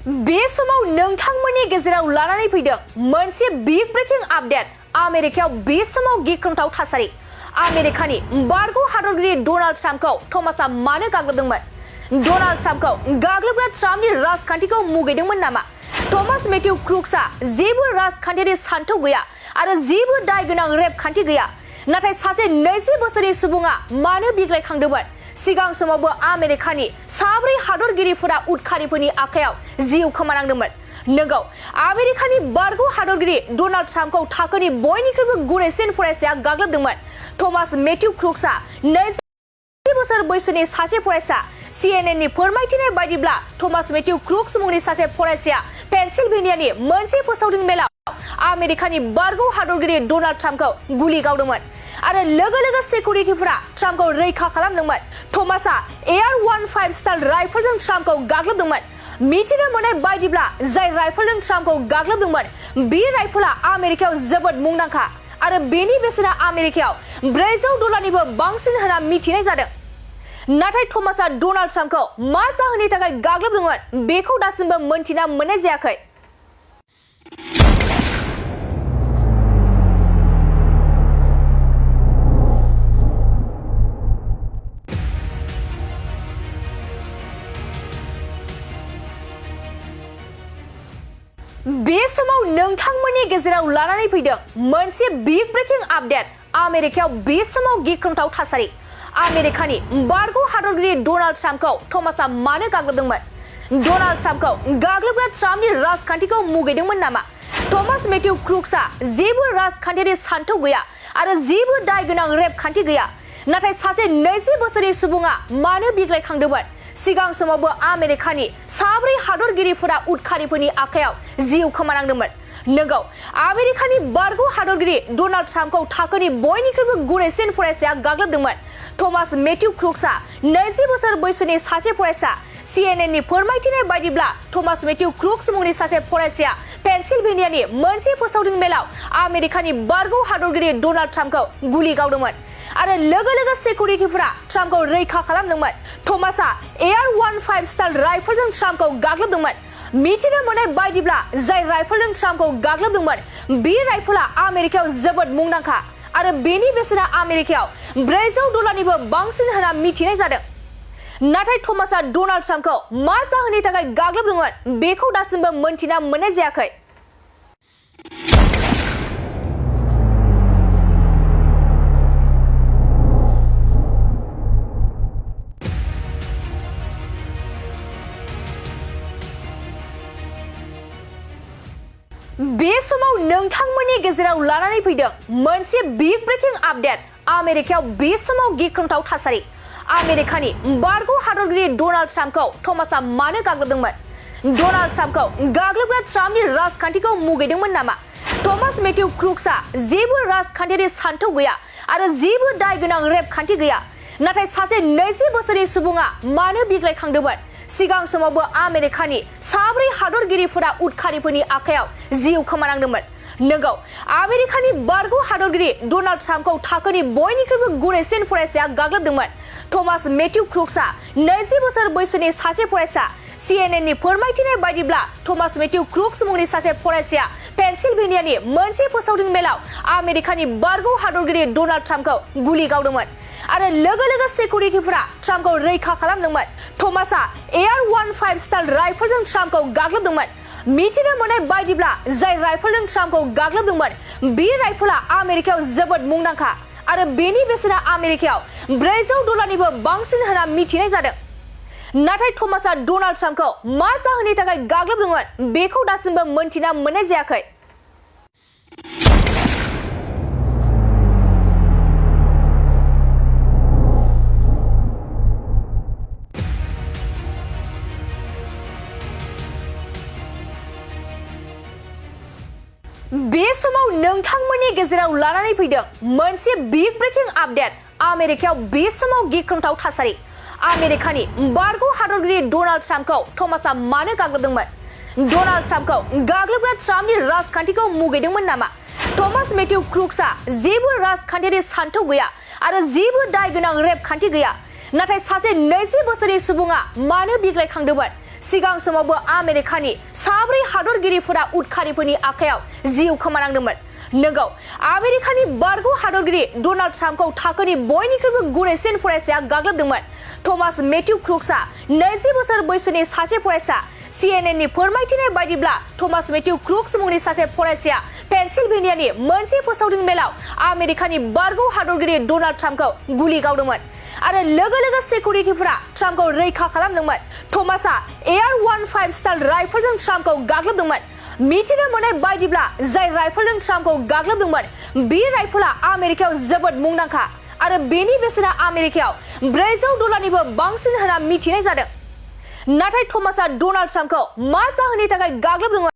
बे समाव नोंथांमोननि गेजेराव लानानै फैदों मोनसे बिग ब्रेकिं आपडेट। आमेरिकायाव बे समाव गिख्रंथाव थासारि। आमेरिकानि बारग' हादरगिरि डनाल्ड ट्राम्पखौ थमासआ मानो गाग्लोबदोंमोन? डनाल्ड ट्राम्पखौ गाग्लोबग्रा ट्राम्पनि राजखान्थिखौ मुगैदोंमन नामा? थमास मेथ्यु क्रुक्सआ जेबो राजखान्थियारि सान्थौ गैया आरो जेबो दाय गोनां रेपखान्थि गैया। नाथाय सासे 20 बोसोरनि सुबुङा मानो बिग्रायखांदोंमोन? सिगां समावबो आमेरिकानि साब्रै हादरगिरिफोरा उदखारिफोरनि आखायाव जिउ खोमानांदोंमोन। नंगौ, आमेरिकानि बारग' हादरगिरि डनाल्ड ट्राम्पखौ थाखोनि बयनिख्रुइबो गुरैसिन फरायसाया गाग्लोबदोंमोन। थमास मेथ्यु क्रुक्सआ 20 बोसोर बैसोनि सासे फरायसा। सिएनएननि फोरमायथिनाय बायदिब्ला थमास मेथ्यु क्रुक्स मुंनि सासे फरायसाया पेनसिलभेनियानि मोनसे फोसावदिं मेलाव आमेरिकानि बारग' हादरगिरि डनाल्ड ट्राम्पखौ गुलि गावदोंमन आरो लोगो सिकिउरिटिफोरा ट्राम्पखौ रैखा खालामदोंमोन। थमासआ AR-15 स्टाइल राइफलजों ट्राम्पखौ गाग्लोबदोंमन। मिथिनो मोननाय बायदिब्ला जाय राइफलजों ट्राम्पखौ गाग्लोबदोंमन बे राइफलआ आमेरिकायाव जोबोद मुंदांखा आरो बेनि बेसेना आमेरिकायाव $400 बांसिन होनना मिथिनाय जादों। नाथाय थमासआ डनाल्ड ट्राम्पखौ मा जाहोननि थाखाय गाग्लोबदोंमोन बेखौ दासिमबो मोनथिना मोननाय जायाखै। बे समाव नोंथांमोननि गेजेराव लानानै फैदों मोनसे बिग ब्रेकिं आपडेट। आमेरिकायाव बे समाव गिख्रंथाव थासारि। आमेरिकानि बारग' हादरगिरि डनाल्ड ट्राम्पखौ थमासआ मानो गाग्लोबदोंमन? डनाल्ड ट्राम्पखौ गाग्लोबग्रा ट्राम्पनि राजखान्थिखौ मुगैदोंमन नामा? थमास मेथ्यु क्रुक्सआ जेबो राजखान्थियारि सान्थौ गैया आरो जेबो दाय गोनां रेपखान्थि गैया। नाथाय सासे 20 बोसोरनि सुबुङा मानो बिग्रायखांदोंमन? सिगां समावबो आमेरिकानि साब्रै हादरगिरिफोरा उदखारिफोरनि आखायाव जिउ खोमानांदोंमन। नंगौ, आमेरिकानि बारग' हादरगिरि डनाल्ड ट्राम्पखौ थाखोनि बयनिख्रुइबो गुरैसिन फरायसाया गाग्लोबदोंमन। थमास मेथ्यु क्रुक्सआ 20 बोसोर बैसोनि सासे फरायसा। सिएनएननि फोरमायथिनाय बायदिब्ला थमास मेथ्यु क्रुक्स मुंनि सासे फरायसाया पेनसिलभेनियानि मोनसे फोसावदिं मेलाव आमेरिकानि बारग' हादरगिरि डनाल्ड ट्राम्पखौ गुलि गावदोंमन आरो लोगो सिकिउरिटिफोरा ट्राम्पखौ रैखा खालामदोंमन। थमासआ AR-15 स्टाइल राइफलजों ट्राम्पखौ गाग्लोबदोंमन। मिथिनो मोननाय बायदिब्ला जाय राइफलजों ट्राम्पखौ गाग्लोबदोंमन बे राइफलआ आमेरिकायाव जोबोद मुंदांखा आरो बेनि बेसेना आमेरिकायाव $400 बांसिन होनना मिथिनाय जादों। नाथाय थमासआ डनाल्ड ट्राम्पखौ मा जाहोननि थाखाय गाग्लोबदोंमोन बेखौ दासिमबो मोनथिना मोननाय जायाखै। बे समाव नोंथांमोननि गेजेराव लानानै फैदों मोनसे बिग ब्रेकिं आपडेट। आमेरिकायाव बे समाव गिख्रंथाव थासारि। आमेरिकानि बारग' हादरगिरि डनाल्ड ट्राम्पखौ थमासआ मानो गाग्लोबदोंमन? डनाल्ड ट्राम्पखौ गाग्लोबग्रा ट्राम्पनि राजखान्थिखौ मुगैदोंमन नामा? थमास मेथ्यु क्रुक्सआ जेबो राजखान्थियारि सान्थौ गैया आरो जेबो दाय गोनां रेपखान्थि गैया। नाथाय सासे 20 बोसोरनि सुबुङा मानो बिग्रायखांदोंमन? सिगां समावबो आमेरिकानि साब्रै हादरगिरिफोरा उदखारिफोरनि आखायाव जिउ खोमानांदोंमन। नंगौ, आमेरिकानि बारग' हादरगिरि डनाल्ड ट्राम्पखौ थाखोनि बयनिख्रुइबो गुरैसिन फरायसाया गाग्लोबदोंमन। थमास मेथ्यु क्रुक्सआ 20 बोसोर बैसोनि सासे फरायसा। सिएनएननि फोरमायथिनाय बायदिब्ला थमास मेथ्यु क्रुक्स मुंनि सासे फरायसाया पेनसिलभेनियानि मोनसे फोसावदिं मेलाव आमेरिकानि बारग' हादरगिरि डनाल्ड ट्राम्पखौ गुलि गावदोंमन आरो लोगो सिकिउरिटिफोरा ट्राम्पखौ रैखा खालामदोंमन। थमासआ AR-15 स्टाइल राइफलजों ट्राम्पखौ गाग्लोबदोंमन। मिथिनो मोननाय बायदिब्ला जाय राइफलजों ट्राम्पखौ गाग्लोबदोंमन बे राइफलआ आमेरिकायाव जोबोद मुंदांखा आरो बेनि बेसेना आमेरिकायाव $400 बांसिन होनना मिथिनाय जादों। नाथाय थमासआ डनाल्ड ट्राम्पखौ मा जाहोननि थाखाय गाग्लोबदोंमन बेखौ दासिमबो मोनथिना मोननाय जायाखै। बे समाव नोंथांमोननि गेजेराव लानानै फैदों मोनसे बिग ब्रेकिं आपडेट। आमेरिकायाव बे समाव गिख्रंथाव थासारि। आमेरिकानि बारग' हादरगिरि डनाल्ड ट्राम्पखौ थमासआ मानो गाग्लोबदोंमन? डनाल्ड ट्राम्पखौ गाग्लोबग्रा ट्राम्पनि राजखान्थिखौ मुगैदोंमन नामा? थमास मेथ्यु क्रुक्सआ जेबो राजखान्थियारि सान्थौ गैया आरो जेबो दाय गोनां रेपखान्थि गैया। नाथाय सासे 20 बोसोरनि सुबुङा मानो बिग्रायखांदोंमन? सिगां समावबो आमेरिकानि साब्रै हादरगिरिफोरा उदखारिफोरनि आखायाव जिउ खोमानांदोंमोन। नोंगौ, आमेरिकानि बारग' हादरगिरि डनाल्ड ट्राम्पखौ थाखोनि बयनिख्रुइबो गुरैसिन फरायसाया गाग्लोबदोंमोन। थमास मेथ्यु क्रुक्सआ 20 बोसोर बैसोनि सासे फरायसा। सीएनएननि फोरमायथिनाय बायदिब्ला थमास मेथ्यु क्रुक्स मुंनि सासे फरायसाया पेनसिलभेनियानि मोनसे फोसावदिं मेलाव आमेरिकानि बारग' हादरगिरि डनाल्ड ट्राम्पखौ गुलि गावदोंमोन आरो लोगो सिकिउरिटिफोरा ट्राम्पखौ रैखा खालामदोंमोन। थमासआ AR-15 स्टाइल राइफलजों ट्राम्पखौ गाग्लोबदोंमन। मिथिनो मोननाय बायदिब्ला जाय राइफलजों ट्राम्पखौ गाग्लोबदोंमोन बे राइफला आमेरिकायाव जोबोद मुंदांखा आरो बेनि बेसेना आमेरिकायाव $400निबो बांसिन होनना मिथिनाय जादों। नाथाय थमासआ डनाल्ड ट्राम्पखौ मा जाहोननि थाखाय गाग्लोबदोंमोन?